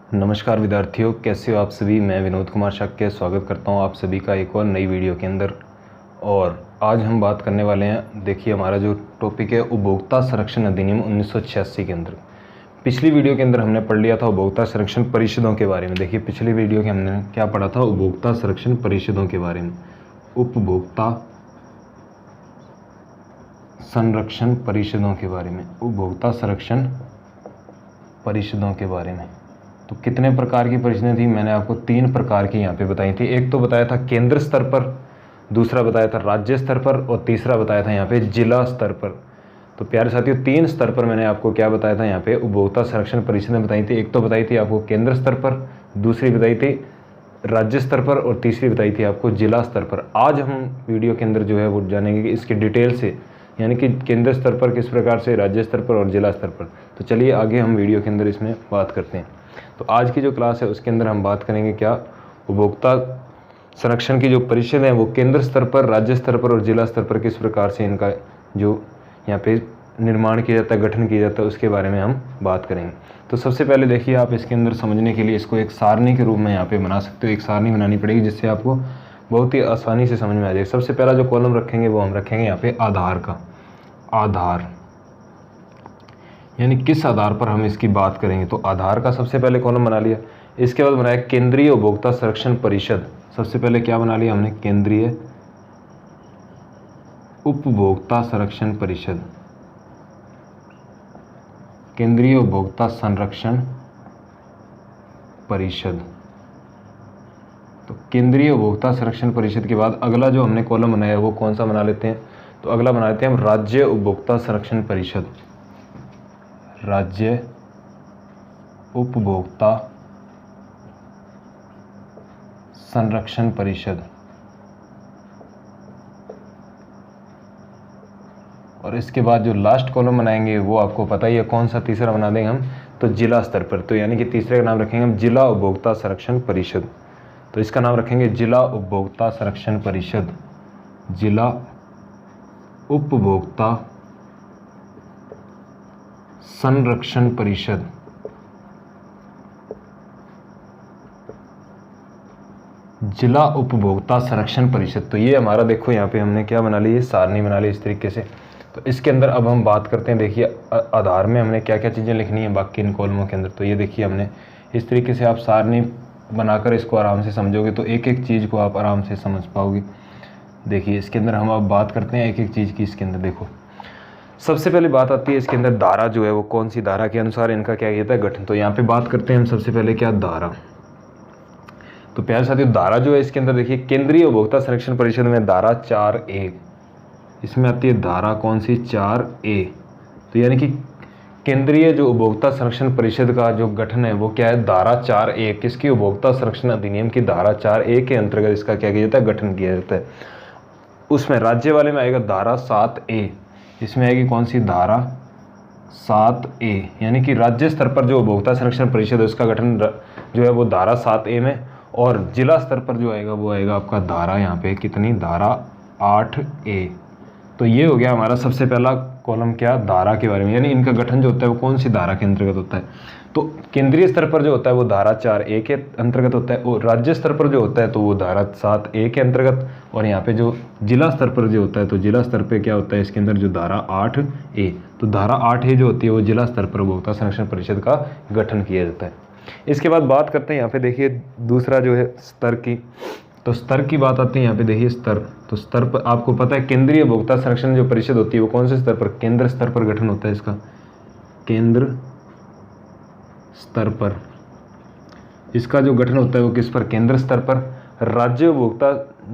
नमस्कार विद्यार्थियों, कैसे हो आप सभी। मैं विनोद कुमार शाक्य स्वागत करता हूं आप सभी का एक और नई वीडियो के अंदर। और आज हम बात करने वाले हैं, देखिए हमारा जो टॉपिक है उपभोक्ता संरक्षण अधिनियम 1986 के अंदर। पिछली वीडियो के अंदर हमने पढ़ लिया था उपभोक्ता संरक्षण परिषदों के बारे में। देखिए पिछली वीडियो के हमने क्या पढ़ा था, उपभोक्ता संरक्षण परिषदों के बारे में, उपभोक्ता संरक्षण परिषदों के बारे में, उपभोक्ता संरक्षण परिषदों के बारे में। तो कितने प्रकार की परिषदें थी, मैंने आपको 3 प्रकार की यहाँ पे बताई थी। एक तो बताया था केंद्र स्तर पर, दूसरा बताया था राज्य स्तर पर, और तीसरा बताया था यहाँ पे जिला स्तर पर। तो प्यारे साथियों, 3 स्तर पर मैंने आपको क्या बताया था, यहाँ पे उपभोक्ता संरक्षण परिषदें बताई थी। एक तो बताई थी आपको केंद्र स्तर पर, दूसरी बताई थी राज्य स्तर पर, और तीसरी बताई थी आपको जिला स्तर पर। आज हम वीडियो के अंदर जो है वो जानेंगे कि इसके डिटेल से, यानी कि केंद्र स्तर पर किस प्रकार से, राज्य स्तर पर और जिला स्तर पर। तो चलिए आगे हम वीडियो के अंदर इसमें बात करते हैं। तो आज की जो क्लास है उसके अंदर हम बात करेंगे क्या, उपभोक्ता संरक्षण की जो परिषद है वो केंद्र स्तर पर, राज्य स्तर पर और जिला स्तर पर किस प्रकार से इनका जो यहाँ पे निर्माण किया जाता है, गठन किया जाता है, उसके बारे में हम बात करेंगे। तो सबसे पहले देखिए, आप इसके अंदर समझने के लिए इसको एक सारणी के रूप में यहाँ पे बना सकते हो। एक सारणी बनानी पड़ेगी जिससे आपको बहुत ही आसानी से समझ में आ जाएगा। सबसे पहला जो कॉलम रखेंगे वो हम रखेंगे यहाँ पे आधार का। आधार यानी किस आधार पर हम इसकी बात करेंगे, तो आधार का सबसे पहले कॉलम बना लिया। इसके बाद बनाया केंद्रीय उपभोक्ता संरक्षण परिषद। सबसे पहले क्या बना लिया हमने, केंद्रीय उपभोक्ता संरक्षण परिषद, केंद्रीय उपभोक्ता संरक्षण परिषद। तो केंद्रीय उपभोक्ता संरक्षण परिषद के बाद अगला जो हमने कॉलम बनाया वो कौन सा बना लेते हैं, तो अगला बना लेते हैं हम राज्य उपभोक्ता संरक्षण परिषद। राज्य उपभोक्ता संरक्षण परिषद। और इसके बाद जो लास्ट कॉलम बनाएंगे वो आपको पता ही है कौन सा, तीसरा बना देंगे हम तो जिला स्तर पर। तो यानी कि तीसरे का नाम रखेंगे हम जिला उपभोक्ता संरक्षण परिषद। तो इसका नाम रखेंगे जिला उपभोक्ता संरक्षण परिषद, जिला उपभोक्ता संरक्षण परिषद। जिला उपभोक्ता संरक्षण परिषद। तो ये हमारा देखो यहाँ पे हमने क्या बना ली, ये सारणी बना ली इस तरीके से। तो इसके अंदर अब हम बात करते हैं, देखिए आधार में हमने क्या क्या चीज़ें लिखनी है बाकी इन कॉलमों के अंदर। तो ये देखिए हमने इस तरीके से, आप सारणी बनाकर इसको आराम से समझोगे तो एक एक चीज़ को आप आराम से समझ पाओगे। देखिए इसके अंदर हम अब बात करते हैं एक एक चीज़ की। इसके अंदर देखो सबसे पहले बात आती है इसके अंदर धारा जो है वो कौन सी धारा के अनुसार इनका क्या किया जाता है, गठन। तो यहाँ पे बात करते हैं हम सबसे पहले क्या, धारा। तो प्यारे साथियों, धारा जो है इसके अंदर देखिए केंद्रीय उपभोक्ता संरक्षण परिषद में धारा 4A, इसमें आती है धारा कौन सी, 4A। तो यानी कि केंद्रीय जो उपभोक्ता संरक्षण परिषद का जो गठन है वो क्या है, धारा 4A, किसकी, उपभोक्ता संरक्षण अधिनियम की धारा 4A के अंतर्गत इसका क्या किया जाता है, गठन किया जाता है। उसमें राज्य वाले में आएगा धारा 7A, इसमें आएगी कौन सी, धारा 7A। यानी कि राज्य स्तर पर जो उपभोक्ता संरक्षण परिषद है उसका गठन जो है वो धारा 7A में, और जिला स्तर पर जो आएगा वो आएगा आपका धारा यहाँ पे कितनी, धारा 8A। तो ये हो गया हमारा सबसे पहला कॉलम क्या, धारा के बारे में, यानी इनका गठन जो होता है वो कौन सी धारा के अंतर्गत होता है। तो केंद्रीय स्तर पर जो होता है वो धारा 4A के अंतर्गत होता है, और राज्य स्तर पर जो होता है तो वो धारा 7A के अंतर्गत, और यहाँ पे जो जिला स्तर पर जो होता है तो जिला स्तर पे क्या होता है इसके अंदर, जो धारा 8A। तो धारा 8A जो होती है वो जिला स्तर पर उपभोक्ता संरक्षण परिषद का गठन किया जाता है। इसके बाद बात करते हैं यहाँ पे, देखिए दूसरा जो है स्तर की। तो स्तर की बात आती है यहाँ पे, देखिए स्तर। तो स्तर पर आपको पता है केंद्रीय उपभोक्ता संरक्षण जो परिषद होती है वो कौन से स्तर पर, केंद्र स्तर पर गठन होता है इसका, केंद्र स्तर पर इसका जो गठन होता है वो किस पर, केंद्र स्तर पर। राज्य उपभोक्ता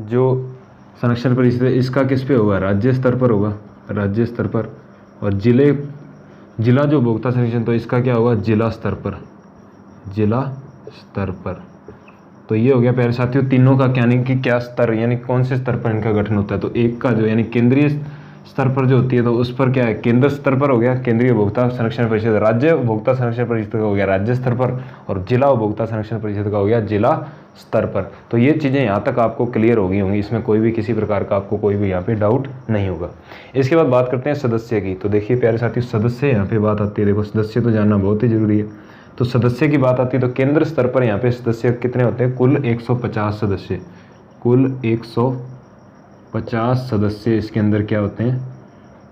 जो संरक्षण परिषद है इसका किस पे होगा, राज्य स्तर पर होगा, राज्य स्तर पर। और जिला जो उपभोक्ता संरक्षण तो इसका क्या होगा, जिला स्तर पर, जिला स्तर पर। तो ये हो गया प्यारे साथियों तीनों का, यानी कि क्या स्तर, यानी कौन से स्तर पर इनका गठन होता है। तो एक का जो यानी केंद्रीय स्तर पर जो होती है तो उस पर क्या है, केंद्र स्तर पर हो गया केंद्रीय उपभोक्ता संरक्षण परिषद, राज्य उपभोक्ता संरक्षण परिषद का हो गया राज्य स्तर पर, और जिला उपभोक्ता संरक्षण परिषद का हो गया जिला स्तर पर। तो ये चीज़ें यहाँ तक आपको क्लियर हो गई होंगी, इसमें कोई भी किसी प्रकार का आपको कोई भी यहाँ पे डाउट नहीं होगा। इसके बाद बात करते हैं सदस्य की। तो देखिए प्यारे साथियों, सदस्य यहाँ पे बात आती है, देखो सदस्य तो जानना बहुत ही जरूरी है। तो सदस्य की बात आती है तो केंद्र स्तर पर यहाँ पे सदस्य कितने होते हैं, कुल 150 सदस्य, कुल 150 सदस्य इसके अंदर क्या होते हैं,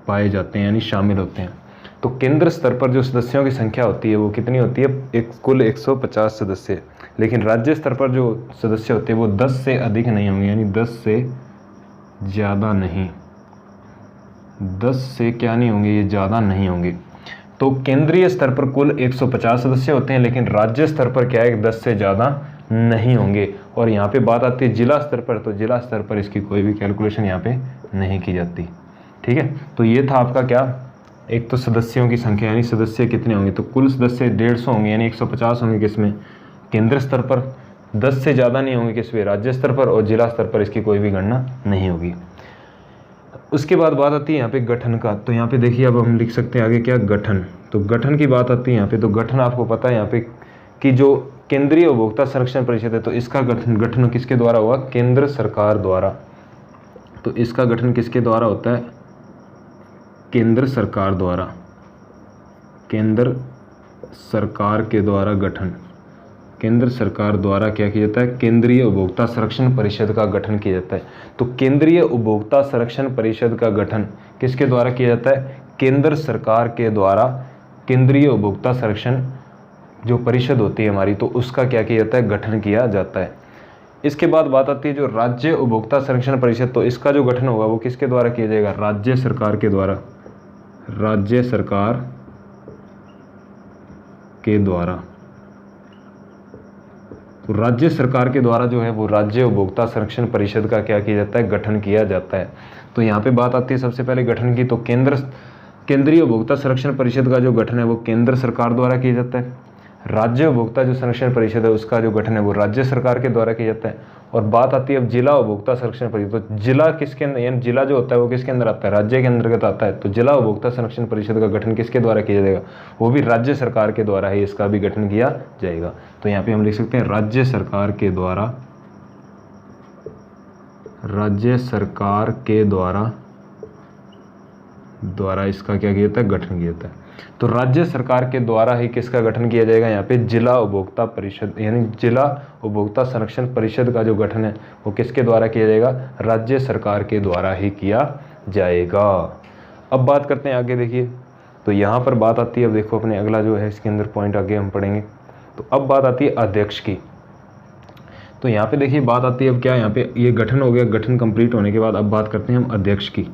पाए जाते हैं, यानी शामिल होते हैं। तो केंद्र स्तर पर जो सदस्यों की संख्या होती है वो कितनी होती है, कुल 150 सदस्य। लेकिन राज्य स्तर पर जो सदस्य होते हैं वो 10 से अधिक नहीं होंगे, यानी 10 से ज़्यादा नहीं, 10 से क्या नहीं होंगे, ये ज़्यादा नहीं होंगे। तो केंद्रीय स्तर पर कुल 150 सदस्य होते हैं, लेकिन राज्य स्तर पर क्या है, 10 से ज़्यादा नहीं होंगे। और यहाँ पे बात आती है जिला स्तर पर, तो जिला स्तर पर इसकी कोई भी कैलकुलेशन यहाँ पे नहीं की जाती। ठीक है, तो ये था आपका क्या, एक तो सदस्यों की संख्या, यानी सदस्य कितने होंगे, तो कुल सदस्य 150 होंगे, यानी 150 होंगे किसमें, केंद्र स्तर पर, 10 से ज़्यादा नहीं होंगे किसमें, राज्य स्तर पर, और जिला स्तर पर इसकी कोई भी गणना नहीं होगी। उसके बाद बात आती है यहाँ पे गठन का। तो यहाँ पे देखिए अब हम लिख सकते हैं आगे क्या, गठन। तो गठन की बात आती है यहाँ पे, तो गठन आपको पता है यहाँ पे कि जो केंद्रीय उपभोक्ता संरक्षण परिषद है, तो इसका गठन किसके द्वारा हुआ, केंद्र सरकार द्वारा। तो इसका गठन किसके द्वारा होता है, केंद्र सरकार द्वारा, केंद्र सरकार के द्वारा गठन, केंद्र सरकार द्वारा क्या किया जाता है, केंद्रीय उपभोक्ता संरक्षण परिषद का गठन किया जाता है। तो केंद्रीय उपभोक्ता संरक्षण परिषद का गठन किसके द्वारा किया जाता है, केंद्र सरकार के द्वारा केंद्रीय उपभोक्ता संरक्षण जो परिषद होती है हमारी, तो उसका क्या किया जाता है, गठन किया जाता है। इसके बाद बात आती है जो राज्य उपभोक्ता संरक्षण परिषद, तो इसका जो गठन होगा वो किसके द्वारा किया जाएगा, राज्य सरकार के द्वारा, राज्य सरकार के द्वारा। तो राज्य सरकार के द्वारा जो है वो राज्य उपभोक्ता संरक्षण परिषद का क्या किया जाता है, गठन किया जाता है। तो यहाँ पे बात आती है सबसे पहले गठन की, तो केंद्रीय उपभोक्ता संरक्षण परिषद का जो गठन है वो केंद्र सरकार द्वारा किया जाता है। राज्य उपभोक्ता जो संरक्षण परिषद है उसका जो गठन है वो राज्य सरकार के द्वारा किया जाता है। और बात आती है अब जिला उपभोक्ता संरक्षण परिषद, तो जिला किसके अंदर, यानी जिला जो होता है वो किसके अंदर आता है, राज्य के अंतर्गत आता है। तो जिला उपभोक्ता संरक्षण परिषद का गठन किसके द्वारा किया जाएगा, वो भी राज्य सरकार के द्वारा ही इसका भी गठन किया जाएगा। तो यहाँ पे हम लिख सकते हैं राज्य सरकार के द्वारा, राज्य सरकार के द्वारा इसका क्या किया जाता है, गठन किया जाता है। तो राज्य सरकार के द्वारा ही किसका गठन किया जाएगा, यहाँ पे जिला उपभोक्ता परिषद, यानी जिला उपभोक्ता संरक्षण परिषद का जो गठन है वो किसके द्वारा किया जाएगा, राज्य सरकार के द्वारा ही किया जाएगा। अब बात करते हैं आगे, देखिए तो यहाँ पर बात आती है, अब देखो अपने अगला जो है इसके अंदर पॉइंट आगे हम पढ़ेंगे। तो अब बात आती है अध्यक्ष की। तो यहाँ पे देखिए बात आती है अब क्या, यहाँ पे ये गठन हो गया, गठन कंप्लीट होने के बाद अब बात करते हैं हम अध्यक्ष की।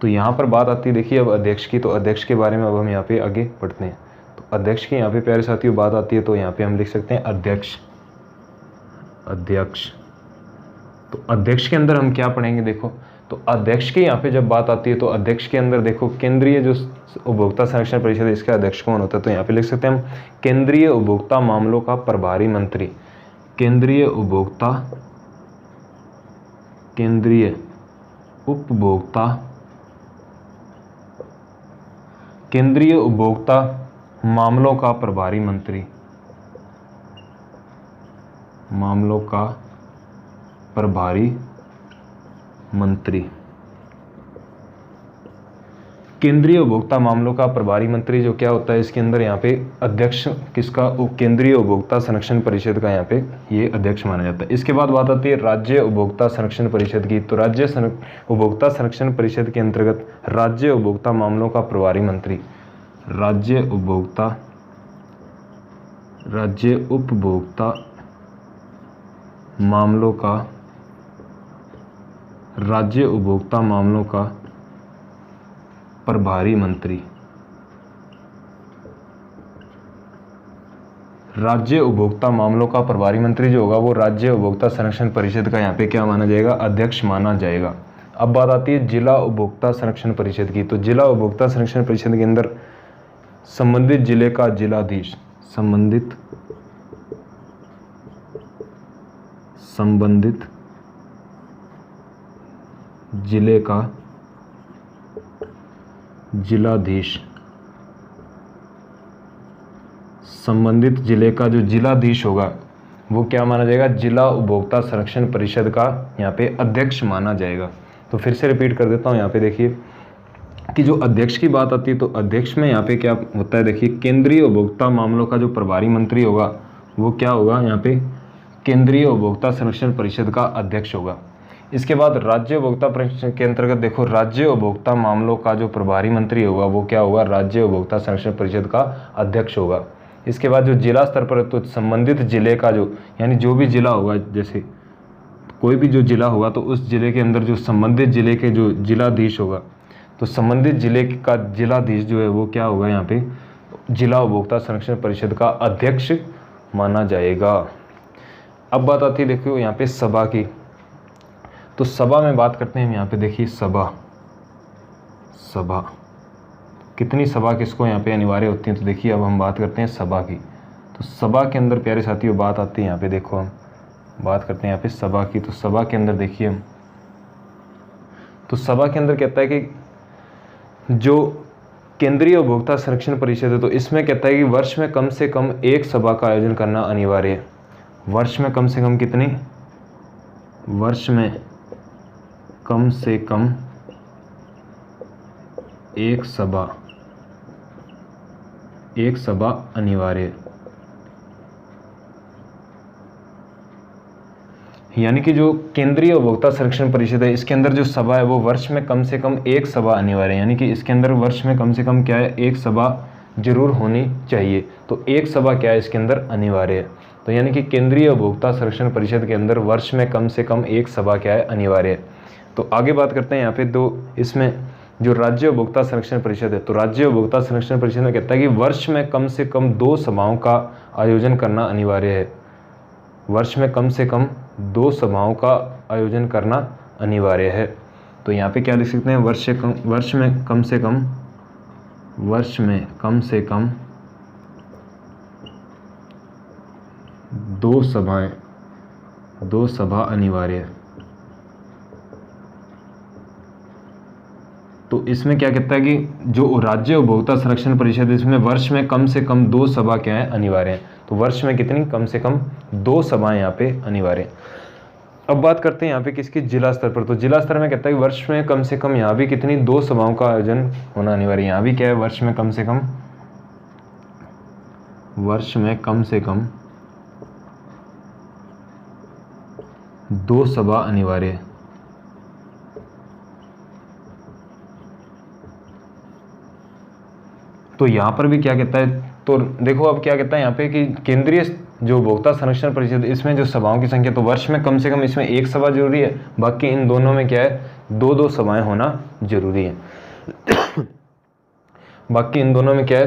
तो यहाँ पर बात आती है देखिए अब अध्यक्ष की, तो अध्यक्ष के बारे में अब हम यहाँ पे आगे पढ़ते हैं। तो अध्यक्ष की यहाँ पे प्यारे साथियों बात आती है, तो यहाँ पे हम लिख सकते हैं अध्यक्ष। तो अध्यक्ष के अंदर हम क्या पढ़ेंगे, देखो तो अध्यक्ष की यहाँ पे जब बात आती है तो अध्यक्ष के अंदर देखो केंद्रीय जो उपभोक्ता संरक्षण परिषद है इसका अध्यक्ष कौन होता है, तो यहाँ पे लिख सकते हैं हम केंद्रीय उपभोक्ता मामलों का प्रभारी मंत्री, केंद्रीय उपभोक्ता मामलों का प्रभारी मंत्री, मामलों का प्रभारी मंत्री। केंद्रीय उपभोक्ता मामलों का प्रभारी मंत्री जो क्या होता है इसके अंदर यहाँ पे अध्यक्ष किसका, केंद्रीय उपभोक्ता संरक्षण परिषद का यहाँ पे ये अध्यक्ष माना जाता है। इसके बाद बात आती है राज्य उपभोक्ता संरक्षण परिषद की। तो राज्य उपभोक्ता संरक्षण परिषद के अंतर्गत राज्य उपभोक्ता मामलों का प्रभारी मंत्री, राज्य उपभोक्ता मामलों का, राज्य उपभोक्ता मामलों का प्रभारी मंत्री, राज्य उपभोक्ता मामलों का प्रभारी मंत्री जो होगा वो राज्य उपभोक्ता संरक्षण परिषद का यहाँ पे क्या माना जाएगा, अध्यक्ष माना जाएगा। अब बात आती है जिला उपभोक्ता संरक्षण परिषद की। तो जिला उपभोक्ता संरक्षण परिषद के अंदर संबंधित जिले का जिलाधीश, संबंधित जिले का जिलाधीश, संबंधित जिले का जो जिलाधीश होगा वो क्या माना जाएगा, जिला उपभोक्ता संरक्षण परिषद का यहाँ पे अध्यक्ष माना जाएगा। तो फिर से रिपीट कर देता हूँ, यहाँ पे देखिए कि जो अध्यक्ष की बात आती है तो अध्यक्ष में यहाँ पे क्या होता है, देखिए केंद्रीय उपभोक्ता मामलों का जो प्रभारी मंत्री होगा वो क्या होगा, यहाँ पे केंद्रीय उपभोक्ता संरक्षण परिषद का अध्यक्ष होगा। इसके बाद राज्य उपभोक्ता परिषद के अंतर्गत देखो राज्य उपभोक्ता मामलों का जो प्रभारी मंत्री होगा वो क्या होगा, राज्य उपभोक्ता संरक्षण परिषद का अध्यक्ष होगा। इसके बाद जो जिला स्तर पर तो संबंधित जिले का जो यानी जो भी जिला होगा, जैसे कोई भी जो जिला होगा तो उस जिले के अंदर जो संबंधित जिले के जो जिलाधीश होगा तो संबंधित जिले का जिलाधीश जो है वो क्या होगा, यहाँ पे जिला उपभोक्ता संरक्षण परिषद का अध्यक्ष माना जाएगा। अब बात आती है देखियो यहाँ पे सभा की, तो सभा में बात करते हैं यहाँ पे देखिए सभा कितनी सभा किसको यहाँ पे अनिवार्य होती है, तो देखिए अब हम बात करते हैं सभा की। तो सभा के अंदर प्यारे साथियों बात आती है यहाँ पे, देखो हम बात करते हैं यहाँ पे सभा की। तो सभा के अंदर देखिए हम, तो सभा के अंदर कहता है कि जो केंद्रीय उपभोक्ता संरक्षण परिषद है तो इसमें कहता है कि वर्ष में कम से कम एक सभा का आयोजन करना अनिवार्य है। वर्ष में कम से कम कितनी, वर्ष में कम से कम एक सभा अनिवार्य है। यानी कि जो केंद्रीय उपभोक्ता संरक्षण परिषद है इसके अंदर जो सभा है वो वर्ष में कम से कम एक सभा अनिवार्य है। यानी कि इसके अंदर वर्ष में कम से कम क्या है, एक सभा जरूर होनी चाहिए। तो एक सभा क्या है इसके अंदर अनिवार्य है। तो यानी कि केंद्रीय उपभोक्ता संरक्षण परिषद के अंदर वर्ष में कम से कम एक सभा क्या है, अनिवार्य है। तो आगे बात करते हैं यहाँ पे दो, इसमें जो राज्य उपभोक्ता संरक्षण परिषद है तो राज्य उपभोक्ता संरक्षण परिषद में कहता है कि वर्ष में कम से कम 2 सभाओं का आयोजन करना अनिवार्य है। वर्ष में कम से कम 2 सभाओं का आयोजन करना अनिवार्य है। तो यहाँ पे क्या लिख सकते हैं, वर्ष में कम से कम 2 सभा अनिवार्य है। तो इसमें क्या कहता है कि जो राज्य उपभोक्ता संरक्षण परिषद है इसमें वर्ष में कम से कम 2 सभा क्या है, अनिवार्य है। तो वर्ष में कितनी, कम से कम 2 सभाएं यहाँ पे अनिवार्य है। अब बात करते हैं यहाँ पे किसकी, जिला स्तर पर। तो जिला स्तर में कहता है कि वर्ष में कम से कम यहाँ भी कितनी, 2 सभाओं का आयोजन होना अनिवार्य है। यहाँ भी क्या है, वर्ष में कम से कम 2 सभा अनिवार्य है। तो यहाँ पर भी क्या कहता है, तो देखो अब क्या कहता है यहाँ पे कि केंद्रीय जो उपभोक्ता संरक्षण परिषद इसमें जो सभाओं की संख्या, तो वर्ष में कम से कम इसमें 1 सभा जरूरी है, बाकी इन दोनों में क्या है, 2 सभाएं होना जरूरी है। बाकी इन दोनों में क्या है,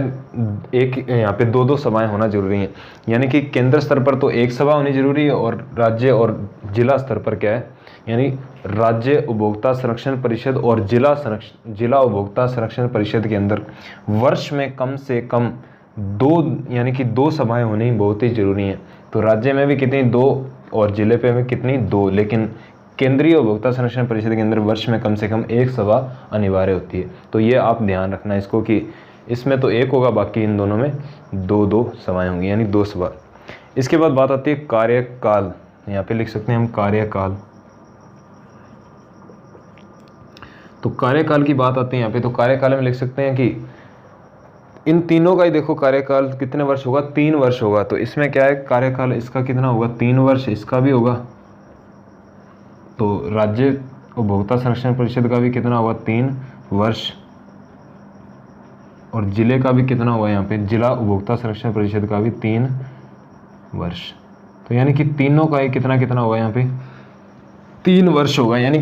एक यहाँ पे 2 सभाएं होना जरूरी है। यानी कि केंद्र स्तर पर तो 1 सभा होनी जरूरी है और राज्य और जिला स्तर पर क्या है, यानी राज्य उपभोक्ता संरक्षण परिषद और जिला उपभोक्ता संरक्षण परिषद के अंदर वर्ष में कम से कम 2 यानी कि 2 सभाएं होनी बहुत ही जरूरी हैं। तो राज्य में भी कितनी, 2 और जिले पे में कितनी, 2, लेकिन केंद्रीय उपभोक्ता संरक्षण परिषद के अंदर वर्ष में कम से कम 1 सभा अनिवार्य होती है। तो ये आप ध्यान रखना इसको कि इसमें तो 1 होगा, बाकी इन दोनों में 2 सभाएं होंगी, यानी 2 सभा। इसके बाद बात आती है कार्यकाल। यहाँ पे लिख सकते हैं हम कार्यकाल। तो कार्यकाल की बात आती है यहाँ पे, तो कार्यकाल में लिख सकते हैं कि इन तीनों का ही देखो कार्यकाल कितने वर्ष होगा, 3 वर्ष होगा। तो इसमें क्या है, कार्यकाल इसका कितना होगा, 3 वर्ष इसका भी होगा। तो राज्य उपभोक्ता संरक्षण परिषद का भी कितना होगा, 3 वर्ष, और जिले का भी कितना होगा, यहाँ पे जिला उपभोक्ता संरक्षण परिषद का भी 3 वर्ष। तो यानी कि तीनों का ही कितना कितना होगा, यहाँ पे 3 वर्ष होगा। यानी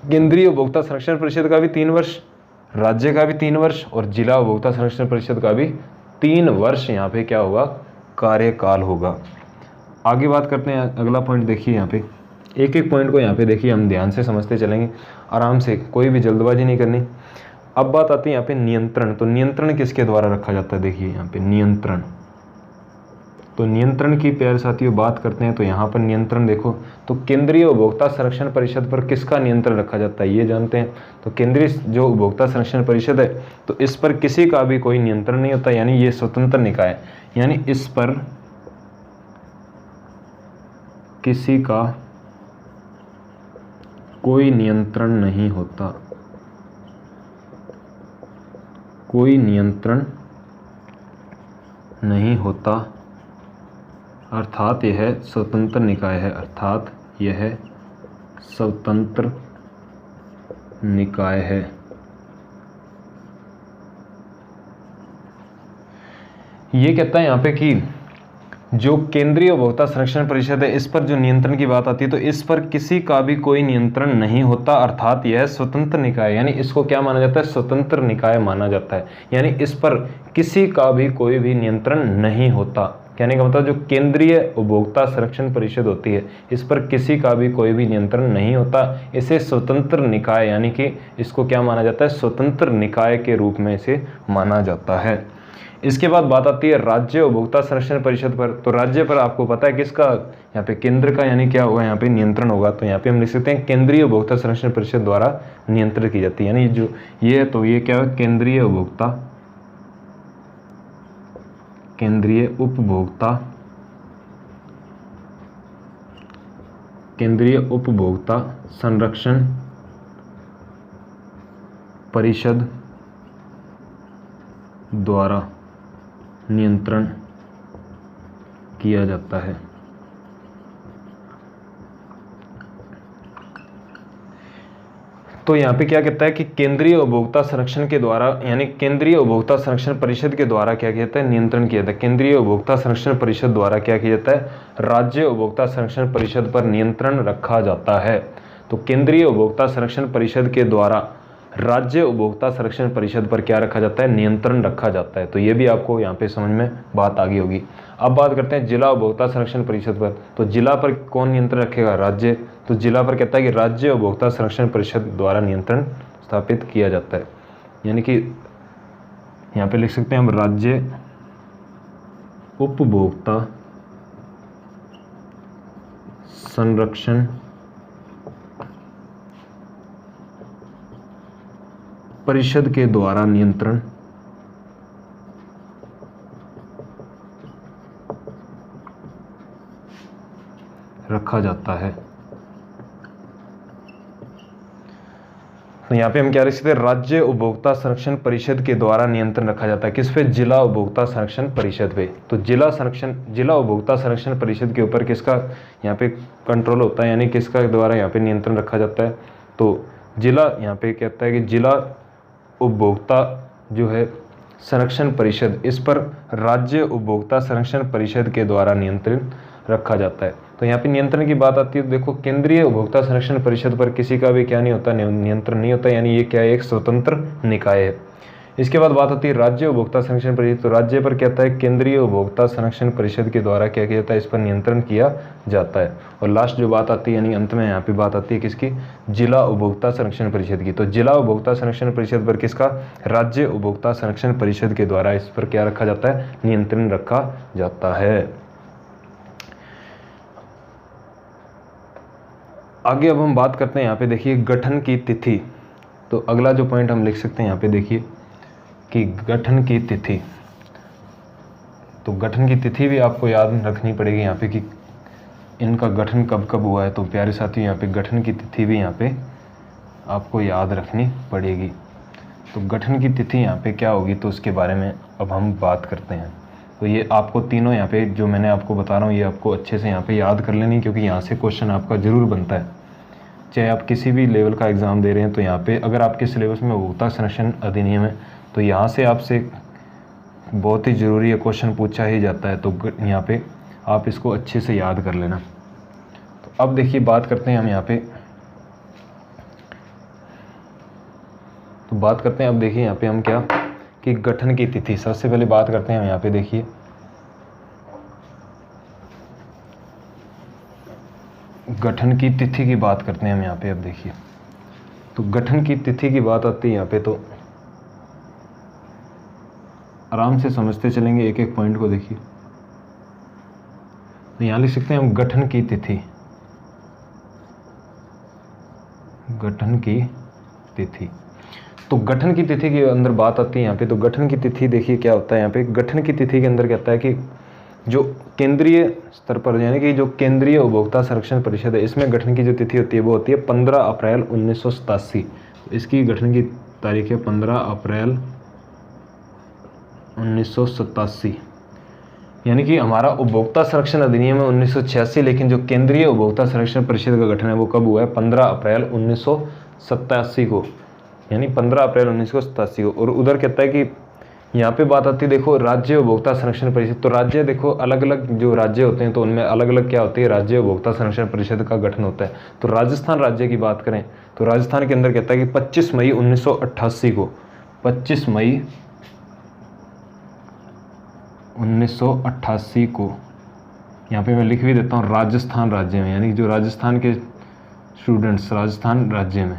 केंद्रीय उपभोक्ता संरक्षण परिषद का भी 3 वर्ष, राज्य का भी 3 वर्ष और जिला उपभोक्ता संरक्षण परिषद का भी 3 वर्ष यहाँ पे क्या होगा, कार्यकाल होगा। आगे बात करते हैं, अगला पॉइंट देखिए यहाँ पे, एक एक पॉइंट को यहाँ पे देखिए हम ध्यान से समझते चलेंगे, आराम से, कोई भी जल्दबाजी नहीं करनी। अब बात आती है यहाँ पे नियंत्रण। तो नियंत्रण किसके द्वारा रखा जाता है, देखिए यहाँ पे नियंत्रण। तो नियंत्रण की प्यारे साथियों बात करते हैं, तो यहाँ पर नियंत्रण देखो, तो केंद्रीय उपभोक्ता संरक्षण परिषद पर किसका नियंत्रण रखा जाता है ये जानते हैं। तो केंद्रीय जो उपभोक्ता संरक्षण परिषद है तो इस पर किसी का भी कोई नियंत्रण नहीं होता, यानी ये स्वतंत्र निकाय है, यानी इस पर किसी का कोई नियंत्रण नहीं होता। कोई नियंत्रण नहीं होता, अर्थात यह स्वतंत्र निकाय है, अर्थात यह स्वतंत्र निकाय है। ये कहता है यहाँ पे कि जो केंद्रीय उपभोक्ता संरक्षण परिषद है, इस पर जो नियंत्रण की बात आती है तो इस पर किसी का भी कोई नियंत्रण नहीं होता, अर्थात यह स्वतंत्र निकाय, यानी इसको क्या माना जाता है, स्वतंत्र निकाय माना जाता है। यानी इस पर किसी का भी कोई भी नियंत्रण नहीं होता। कहने का मतलब जो केंद्रीय उपभोक्ता संरक्षण परिषद होती है, इस पर किसी का भी कोई भी नियंत्रण नहीं होता। इसे स्वतंत्र निकाय यानी कि इसको क्या माना जाता है, स्वतंत्र निकाय के रूप में इसे माना जाता है। इसके बाद बात आती है राज्य उपभोक्ता संरक्षण परिषद पर। तो राज्य पर आपको पता है किसका, यहाँ पे केंद्र का, यानी क्या होगा यहाँ पे नियंत्रण होगा। तो यहाँ पे हम लिख सकते हैं केंद्रीय उपभोक्ता संरक्षण परिषद द्वारा नियंत्रित की जाती है। यानी जो ये है तो ये क्या है, केंद्रीय उपभोक्ता संरक्षण परिषद द्वारा नियंत्रण किया जाता है। तो यहाँ पे क्या कहता है कि केंद्रीय उपभोक्ता संरक्षण के द्वारा, यानी केंद्रीय उपभोक्ता संरक्षण परिषद के द्वारा क्या किया जाता है, नियंत्रण किया जाता है। केंद्रीय उपभोक्ता संरक्षण परिषद द्वारा क्या किया जाता है, राज्य उपभोक्ता संरक्षण परिषद पर नियंत्रण रखा जाता है। तो केंद्रीय उपभोक्ता संरक्षण परिषद के द्वारा राज्य उपभोक्ता संरक्षण परिषद पर क्या रखा जाता है, नियंत्रण रखा जाता है। तो ये भी आपको यहाँ पे समझ में बात आ गई होगी। अब बात करते हैं जिला उपभोक्ता संरक्षण परिषद पर। तो जिला पर कौन नियंत्रण रखेगा, राज्य। तो जिला पर कहता है कि राज्य उपभोक्ता संरक्षण परिषद द्वारा नियंत्रण स्थापित किया जाता है। यानी कि यहाँ पे लिख सकते हैं हम राज्य उपभोक्ता संरक्षण परिषद के द्वारा नियंत्रण रखा जाता है। तो यहाँ पे हम क्या लिख सकते हैं, राज्य उपभोक्ता संरक्षण परिषद के द्वारा नियंत्रण रखा जाता है। किस पे, जिला उपभोक्ता संरक्षण परिषद पे। तो जिला उपभोक्ता संरक्षण परिषद के ऊपर किसका यहाँ पे कंट्रोल होता है, यानी किसका द्वारा यहाँ पे नियंत्रण रखा जाता है। तो जिला यहाँ पे कहता है कि जिला उपभोक्ता जो है संरक्षण परिषद, इस पर राज्य उपभोक्ता संरक्षण परिषद के द्वारा नियंत्रण रखा जाता है। तो यहाँ पे नियंत्रण की बात आती है तो देखो केंद्रीय उपभोक्ता संरक्षण परिषद पर किसी का भी क्या नहीं होता, नियंत्रण नहीं होता। यानी ये क्या है, एक स्वतंत्र निकाय है। इसके बाद बात आती है राज्य उपभोक्ता संरक्षण परिषद। तो राज्य पर क्या होता है, केंद्रीय उपभोक्ता संरक्षण परिषद के द्वारा क्या किया जाता है, इस पर नियंत्रण किया जाता है। और लास्ट जो बात आती है, यानी अंत में यहाँ पे बात आती है किसकी, जिला उपभोक्ता संरक्षण परिषद की। तो जिला उपभोक्ता संरक्षण परिषद पर किसका, राज्य उपभोक्ता संरक्षण परिषद के द्वारा इस पर क्या रखा जाता है, नियंत्रण रखा जाता है। आगे अब हम बात करते हैं यहाँ पे देखिए गठन की तिथि। तो अगला जो पॉइंट हम लिख सकते हैं यहाँ पे देखिए कि गठन की तिथि। तो गठन की तिथि भी आपको याद रखनी पड़ेगी यहाँ पे कि इनका गठन कब कब हुआ है। तो प्यारे साथियों यहाँ पे गठन की तिथि भी यहाँ पे आपको याद रखनी पड़ेगी। तो गठन की तिथि यहाँ पे क्या होगी, तो उसके बारे में अब हम बात करते हैं। तो ये आपको तीनों यहाँ पे जो मैंने आपको बता रहा हूँ ये आपको अच्छे से यहाँ पे याद कर लेनी, क्योंकि यहाँ से क्वेश्चन आपका ज़रूर बनता है। चाहे आप किसी भी लेवल का एग्ज़ाम दे रहे हैं तो यहाँ पे अगर आपके सिलेबस में उपभोक्ता संरक्षण अधिनियम है तो यहाँ से आपसे बहुत ही ज़रूरी है, क्वेश्चन पूछा ही जाता है। तो यहाँ पे आप इसको अच्छे से याद कर लेना। तो अब देखिए बात करते हैं हम यहाँ पे, तो बात करते हैं अब देखिए यहाँ पे हम क्या कि गठन की तिथि। सबसे पहले बात करते हैं हम यहाँ पे देखिए गठन की तिथि की बात करते हैं हम यहाँ पे। अब देखिए तो गठन की तिथि की बात आती है यहाँ पे, तो आराम से समझते चलेंगे एक एक पॉइंट को। देखिए तो यहाँ लिख सकते हैं हम गठन की तिथि, गठन की तिथि। तो गठन की तिथि के अंदर बात आती है यहाँ पे। तो गठन की तिथि देखिए क्या होता है यहाँ पे, गठन की तिथि के अंदर कहता है कि जो केंद्रीय स्तर पर यानी कि जो केंद्रीय उपभोक्ता संरक्षण परिषद है, इसमें गठन की जो तिथि होती है वो होती है 15 अप्रैल 1987। इसकी गठन की तारीख है 15 अप्रैल 1987, यानी कि हमारा उपभोक्ता संरक्षण अधिनियम है 1986, लेकिन जो केंद्रीय उपभोक्ता संरक्षण परिषद का गठन है वो कब हुआ है? 15 अप्रैल 1987 को, यानी 15 अप्रैल 1987 को। और उधर कहता है कि यहाँ पे बात आती है, देखो राज्य उपभोक्ता संरक्षण परिषद। तो राज्य देखो अलग अलग जो राज्य होते हैं तो उनमें अलग अलग क्या होती है? राज्य उपभोक्ता संरक्षण परिषद का गठन होता है। तो राजस्थान राज्य की बात करें तो राजस्थान के अंदर कहता है कि 25 मई 1988 को, 25 मई 1988 को, यहाँ पे मैं लिख भी देता हूँ राजस्थान राज्य में, यानी जो राजस्थान के स्टूडेंट्स राजस्थान राज्य में,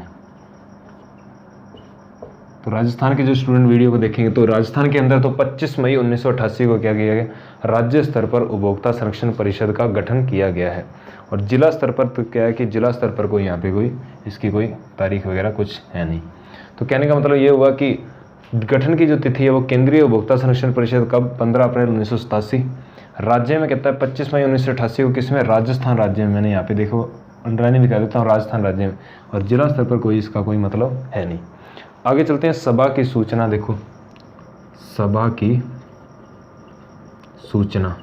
तो राजस्थान के जो स्टूडेंट वीडियो को देखेंगे तो राजस्थान के अंदर तो 25 मई 1988 को क्या किया गया? राज्य स्तर पर उपभोक्ता संरक्षण परिषद का गठन किया गया है। और जिला स्तर पर तो क्या है कि जिला स्तर पर कोई यहाँ पे कोई इसकी कोई तारीख वगैरह कुछ है नहीं। तो कहने का मतलब ये हुआ कि गठन की जो तिथि है वो केंद्रीय उपभोक्ता संरक्षण परिषद कब? 15 अप्रैल 1987। राज्य में कहता है 25 मई 1988 को, किसमें? राजस्थान राज्य में। मैंने यहाँ पे देखो अंडरलाइन लिखा देता हूँ राजस्थान राज्य में। और जिला स्तर पर कोई इसका कोई मतलब है नहीं। आगे चलते हैं, सभा की सूचना। देखो सभा की सूचना,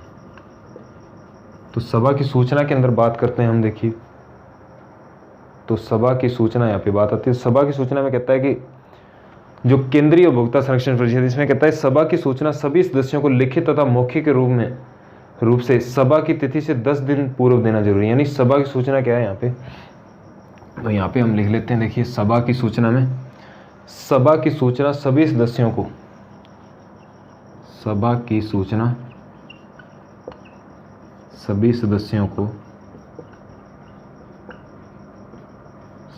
तो सभा की सूचना के अंदर बात करते हैं हम। देखिए तो सभा की सूचना यहाँ पे बात आती है। सभा की सूचना में कहता है कि जो केंद्रीय उपभोक्ता संरक्षण परिषद, इसमें कहता है सभा की सूचना सभी सदस्यों को लिखित तथा मौखिक रूप से सभा की तिथि से 10 दिन पूर्व देना जरूरी है। यानी सभा की सूचना क्या है यहाँ पे? तो यहाँ पे हम लिख लेते हैं। देखिए सभा की सूचना में, सभा की सूचना सभी सदस्यों को, सभा की सूचना सभी सदस्यों को,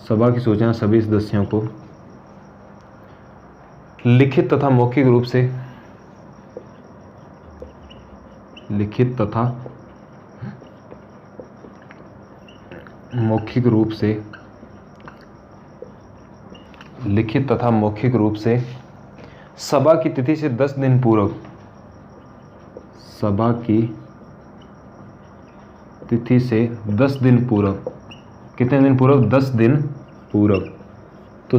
सभा की सूचना सभी सदस्यों को लिखित तथा मौखिक रूप से, लिखित तथा मौखिक रूप से, लिखित तथा मौखिक रूप से सभा की तिथि से 10 दिन पूर्व, सभा की तिथि से 10 दिन पूर्व, कितने दिन पूर्व? 10 दिन पूर्व। तो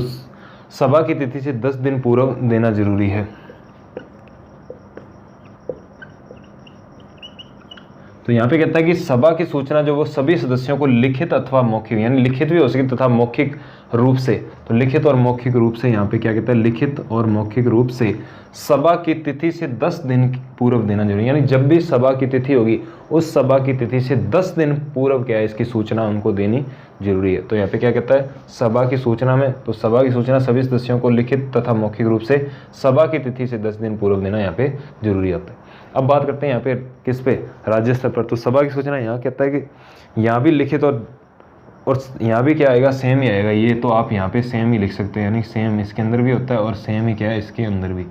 सभा की तिथि से 10 दिन पूर्व देना जरूरी है। तो यहाँ पे कहता है कि सभा की सूचना जो वो सभी सदस्यों को लिखित अथवा मौखिक, यानी लिखित भी हो सके तथा मौखिक रूप से, तो लिखित और मौखिक रूप से यहाँ पे क्या कहता है? लिखित और मौखिक रूप से सभा की तिथि से 10 दिन पूर्व देना जरूरी है। यानी जब भी सभा की तिथि होगी उस सभा की तिथि से 10 दिन पूर्व क्या है? इसकी सूचना उनको देनी जरूरी है। तो यहाँ पे क्या कहता है? सभा की सूचना में, तो सभा की सूचना सभी सदस्यों को लिखित तथा मौखिक रूप से सभा की तिथि से 10 दिन पूर्व देना यहाँ पे जरूरी होता है। अब बात करते हैं यहाँ पे किस पे? राज्य स्तर पर। तो सभा की सूचना यहाँ कहता है कि यहाँ भी लिखित और यहाँ भी क्या आएगा? सेम ही आएगा। ये तो आप यहाँ पे सेम ही लिख सकते हैं, यानी सेम इसके अंदर भी होता है और सेम ही क्या है इसके अंदर भी,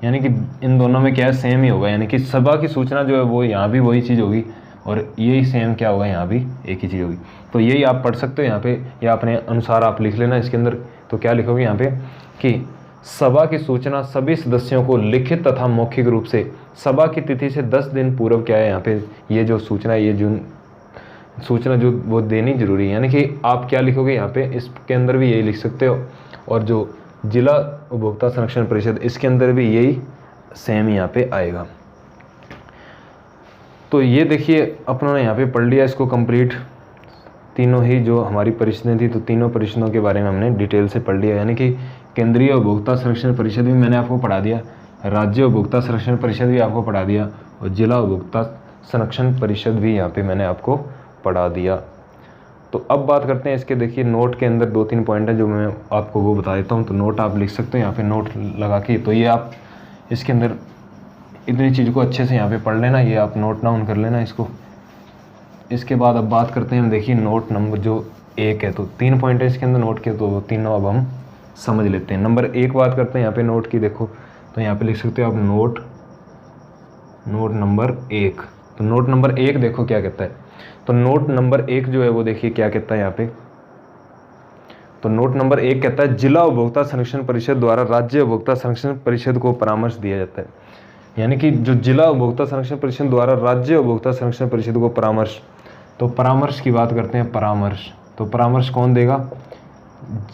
यानी कि इन दोनों में क्या है? सेम ही होगा। यानी कि सभा की सूचना जो है वो यहाँ भी वही चीज़ होगी और यही सेम क्या होगा? यहाँ भी एक ही चीज़ होगी। तो यही आप पढ़ सकते हो यहाँ पे, या अपने अनुसार आप लिख लेना इसके अंदर। तो क्या लिखोगे यहाँ पे कि सभा की सूचना सभी सदस्यों को लिखित तथा मौखिक रूप से सभा की तिथि से 10 दिन पूर्व क्या है? यहाँ पे ये जो सूचना है, ये जो सूचना जो वो देनी जरूरी है। यानी कि आप क्या लिखोगे यहाँ पे? इसके अंदर भी यही लिख सकते हो, और जो जिला उपभोक्ता संरक्षण परिषद इसके अंदर भी यही सेम यहाँ पे आएगा। तो ये देखिए अपनों ने यहाँ पे पढ़ लिया इसको कंप्लीट, तीनों ही जो हमारी परिषदें थी, तो तीनों परिषदों के बारे में हमने डिटेल से पढ़ लिया। यानी कि केंद्रीय उपभोक्ता संरक्षण परिषद भी मैंने आपको पढ़ा दिया, राज्य उपभोक्ता संरक्षण परिषद भी आपको पढ़ा दिया, और जिला उपभोक्ता संरक्षण परिषद भी यहाँ पे मैंने आपको पढ़ा दिया। तो अब बात करते हैं इसके। देखिए नोट के अंदर 2-3 पॉइंट है जो मैं आपको वो बता देता हूँ। तो नोट आप लिख सकते हो यहाँ पे नोट लगा के। तो ये आप इसके अंदर इतनी चीज़ को अच्छे से यहाँ पे पढ़ लेना, ये आप नोट डाउन कर लेना इसको। इसके बाद अब बात करते हैं हम। देखिए नोट नंबर जो 1 है, तो 3 पॉइंट है इसके अंदर नोट के, तो तीनों अब हम समझ लेते हैं। नंबर 1 बात करते हैं यहाँ पे नोट की। देखो तो यहाँ पे लिख सकते हो आप नोट नंबर 1। तो नोट नंबर 1 देखो क्या कहता है। तो नोट नंबर 1 जो है वो देखिए क्या कहता है यहाँ पे। तो नोट नंबर 1 कहता है जिला उपभोक्ता संरक्षण परिषद द्वारा राज्य उपभोक्ता संरक्षण परिषद को परामर्श दिया जाता है। यानी कि जो जिला उपभोक्ता संरक्षण परिषद द्वारा राज्य उपभोक्ता संरक्षण परिषद को परामर्श, तो परामर्श की बात करते हैं। परामर्श, तो परामर्श कौन देगा?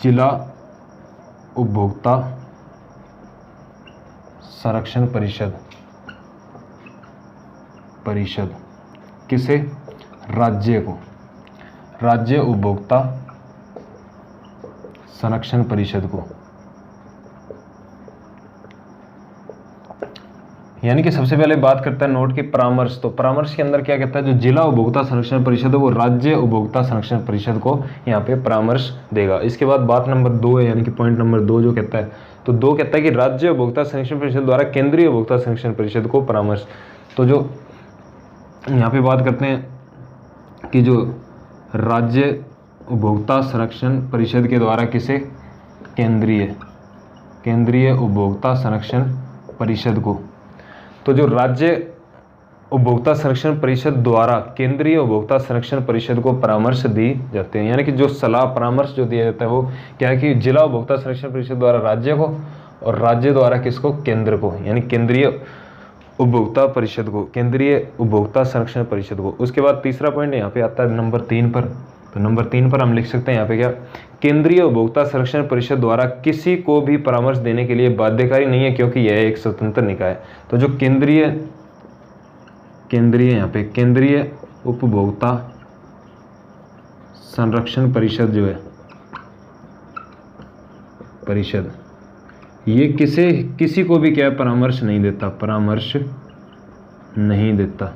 जिला उपभोक्ता संरक्षण परिषद किसे? राज्य को, राज्य उपभोक्ता संरक्षण परिषद को। यानी कि सबसे पहले बात करता है नोट के परामर्श। तो परामर्श के अंदर क्या कहता है, जो जिला उपभोक्ता संरक्षण परिषद है वो राज्य उपभोक्ता संरक्षण परिषद को यहाँ पे परामर्श देगा। इसके बाद बात नंबर 2 है, यानी कि पॉइंट नंबर 2 जो कहता है, तो 2 कहता है कि राज्य उपभोक्ता संरक्षण परिषद द्वारा केंद्रीय उपभोक्ता संरक्षण परिषद को परामर्श। तो जो यहाँ पे बात करते हैं कि जो राज्य उपभोक्ता संरक्षण परिषद के द्वारा किसे? केंद्रीय उपभोक्ता संरक्षण परिषद को। तो जो राज्य उपभोक्ता संरक्षण परिषद द्वारा केंद्रीय उपभोक्ता संरक्षण परिषद को परामर्श दी जाते हैं, यानी कि जो सलाह परामर्श जो दिया जाता है वो क्या है कि जिला उपभोक्ता संरक्षण परिषद द्वारा राज्य को और राज्य द्वारा किसको? केंद्र को, यानी केंद्रीय उपभोक्ता परिषद को, केंद्रीय उपभोक्ता संरक्षण परिषद को। उसके बाद तीसरा पॉइंट यहाँ पे आता है नंबर 3 पर। तो नंबर 3 पर हम लिख सकते हैं यहाँ पे क्या? केंद्रीय उपभोक्ता संरक्षण परिषद द्वारा किसी को भी परामर्श देने के लिए बाध्यकारी नहीं है, क्योंकि यह एक स्वतंत्र निकाय है। तो जो केंद्रीय यहाँ पे केंद्रीय उपभोक्ता संरक्षण परिषद जो है परिषद, ये किसी को भी क्या परामर्श नहीं देता, परामर्श नहीं देता,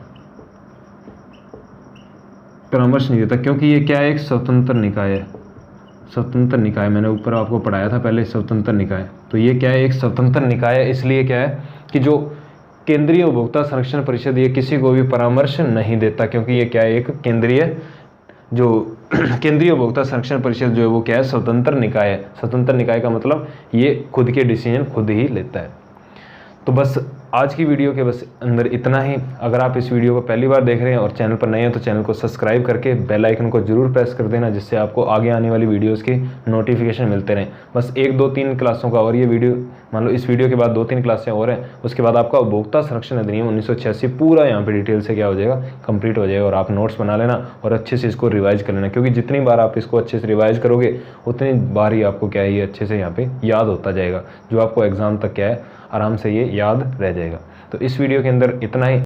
क्योंकि ये क्या है? एक स्वतंत्र निकाय है। स्वतंत्र निकाय मैंने ऊपर आपको पढ़ाया था पहले, स्वतंत्र निकाय। तो ये क्या है? एक स्वतंत्र निकाय है। इसलिए क्या है कि जो केंद्रीय उपभोक्ता संरक्षण परिषद ये किसी को भी परामर्श नहीं देता, क्योंकि ये क्या है? एक केंद्रीय उपभोक्ता संरक्षण परिषद जो है वो क्या है? स्वतंत्र निकाय है। स्वतंत्र निकाय का मतलब ये खुद के डिसीजन खुद ही लेता है। तो बस आज की वीडियो के बस अंदर इतना ही। अगर आप इस वीडियो को पहली बार देख रहे हैं और चैनल पर नए हैं तो चैनल को सब्सक्राइब करके बेल आइकन को जरूर प्रेस कर देना, जिससे आपको आगे आने वाली वीडियोस की नोटिफिकेशन मिलते रहें। बस 1, 2, 3 क्लासों का और ये वीडियो, मान लो इस वीडियो के बाद 2-3 क्लासें और हैं, उसके बाद आपका उपभोक्ता संरक्षण अधिनियम 1986 पूरा यहाँ पे डिटेल से क्या हो जाएगा? कंप्लीट हो जाएगा। और आप नोट्स बना लेना और अच्छे से इसको रिवाइज कर लेना, क्योंकि जितनी बार आप इसको अच्छे से रिवाइज करोगे उतनी बार ही आपको क्या है? ये अच्छे से यहाँ पे याद होता जाएगा, जो आपको एग्जाम तक क्या है? आराम से ये याद रह जाएगा। तो इस वीडियो के अंदर इतना ही।